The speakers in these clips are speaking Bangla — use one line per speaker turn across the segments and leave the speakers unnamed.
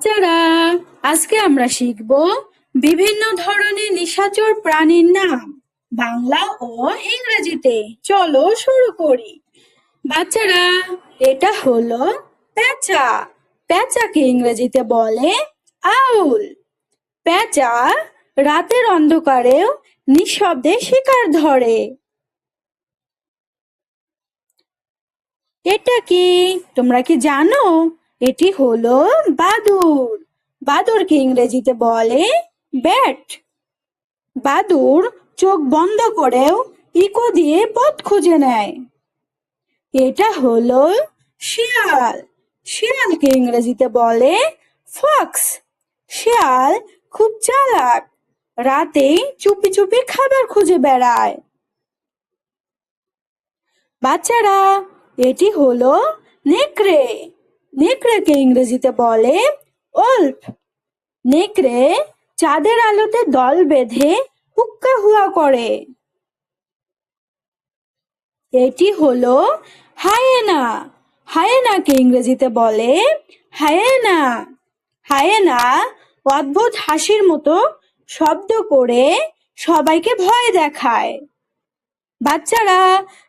বাচ্চারা, আজকে আমরা শিখব বিভিন্ন ধরনের নিশাচর প্রাণীর নাম বাংলা ও ইংরেজিতে। চলো শুরু করি। বাচ্চারা, এটা হলো পেঁচা। পেঁচাকে ইংরেজিতে বলে আউল। পেঁচা রাতের অন্ধকারেও নিঃশব্দে শিকার ধরে। এটা কি তোমরা কি জানো? এটি হলো বাদুড়। বাদুড়কে ইংরেজিতে বলে ব্যাট। বাদুড় চোখ বন্ধ করেও ইকো দিয়ে পথ খুঁজে নেয়। এটা হলো শিয়াল। শিয়ালকে ইংরেজিতে বলে ফক্স। শিয়াল খুব চালাক, রাতেই চুপি চুপি খাবার খুঁজে বেড়ায়। বাচ্চারা, এটি হলো নেকড়ে। নেকড়েকে ইংরেজিতে বলে ওল্ফ। নেকড়ে চাঁদের আলোতে দল বেঁধে হুক্কা হুয়া করে। এটি হলো হায়েনা। হায়েনাকে ইংরেজিতে বলে হায়েনা। হায়েনা অদ্ভুত হাসির মতো শব্দ করে সবাইকে ভয় দেখায়। বাচ্চারা,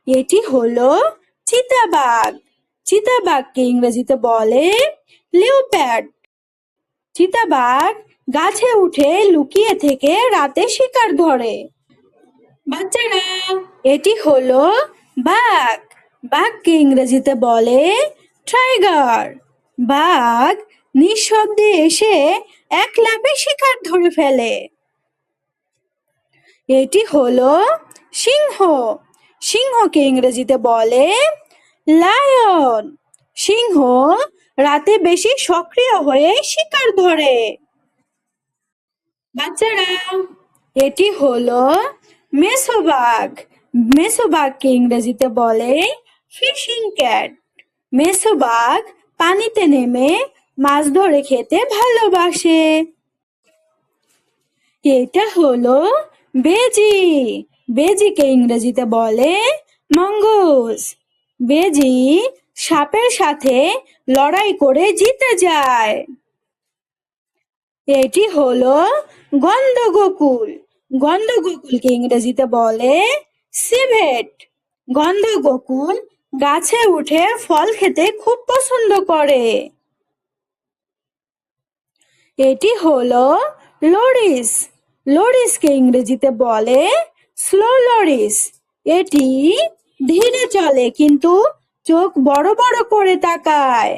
এটি হলো চিতাবাঘ। চিতাবাঘকে ইংরেজিতে বলে লিওপ্যাড। চিতাবাঘ গাছে উঠে লুকিয়ে থেকে রাতে শিকার ধরে। বাচ্চারা, এটি হলো বাঘ। বাঘকে ইংরেজিতে বলে টাইগার। বাঘ নিঃশব্দে এসে এক লাফে শিকার ধরে ফেলে। এটি হলো সিংহ। সিংহকে ইংরেজিতে বলে লায়ন। সিংহ রাতে বেশি সক্রিয় হয়ে শিকার ধরে। বাচ্চারা, এটি হলো মেছোবাঘ। মেছোবাঘকে ইংরেজিতে বলে ফিশিং ক্যাট। মেছোবাঘ পানিতে নেমে মাছ ধরে খেতে ভালোবাসে। এটা হলো বেজি। বেজিকে ইংরেজিতে বলে মঙ্গুস। বেজি সাপের সাথে লড়াই করে জিতে যায়। এটি হলো গন্ধগোকুল। গন্ধগোকুলকে ইংরেজিতে বলে সিভেট। গন্ধগোকুল গাছে উঠে ফল খেতে খুব পছন্দ করে। এটি হলো লরিস। লরিসকে ইংরেজিতে বলে স্লো লরিস। এটি ধীরে চলে কিন্তু চোখ বড় বড় করে তাকায়।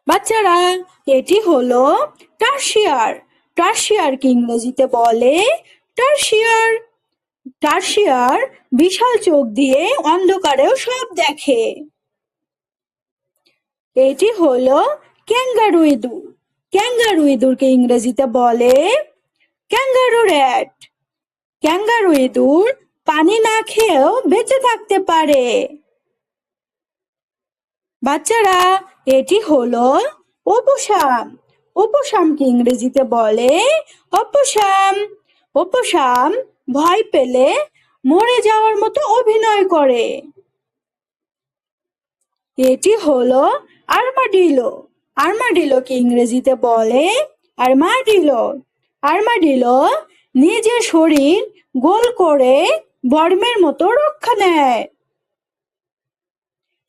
বাচ্চারা, এটি হলো টার্সিয়ার। টার্সিয়ারকে ইংরেজিতে বলে টার্সিয়ার। টার্সিয়ার বিশাল চোখ দিয়ে অন্ধকারেও সব দেখে। এটি হলো ক্যাঙ্গারু ইঁদুর। ক্যাঙ্গারু ইঁদুরকে ইংরেজিতে বলে ক্যাঙ্গারু র্যাট। ক্যাঙ্গারু ইঁদুর পানি না খেয়েও বেঁচে থাকতে পারে। বাচ্চারা, এটি হলো অপুসাম। অপুসামকে ইংরেজিতে বলে অপুসাম। অপুসাম ভয় পেলে মরে যাওয়ার মতো অভিনয় করে। এটি হলো আর্মাডিলো। আর্মাডিলোকে ইংরেজিতে বলে আর্মাডিলো। আর্মাডিলো নিজের শরীর গোল করে বর্মের মতো রক্ষা নেয়।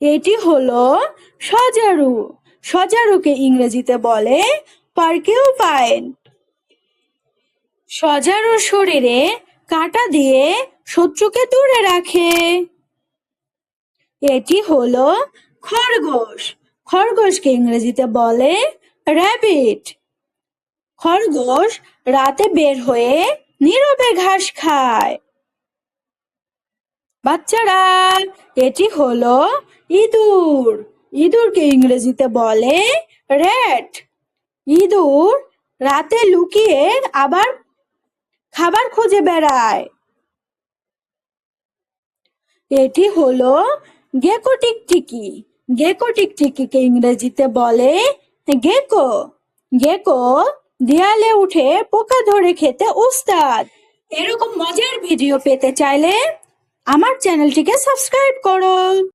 এটি হলো সজারু। সজারুকে ইংরেজিতে বলে পার্কিউপাইন। সজারুর শরীরে কাঁটা দিয়ে শত্রুকে দূরে রাখে। এটি হলো খরগোশ। খরগোশকে ইংরেজিতে বলে র্যাবিট। খরগোশ রাতে বের হয়ে নীরবে ঘাস খায়। বাচ্চারা, এটি হলো ইঁদুর। ইঁদুরকে ইংরেজিতে বলে র্যাট। ইঁদুর রাতে লুকিয়ে আবার খাবার খুঁজে বেড়ায়। এটি হলো গেকো টিকটিকি। গেকো টিকটিকিকে ইংরেজিতে বলে গেকো। গেকো দেয়ালে উঠে পোকা ধরে খেতে উস্তাদ। এরকম মজার ভিডিও পেতে চাইলে আমার চ্যানেলটিকে সাবস্ক্রাইব করো।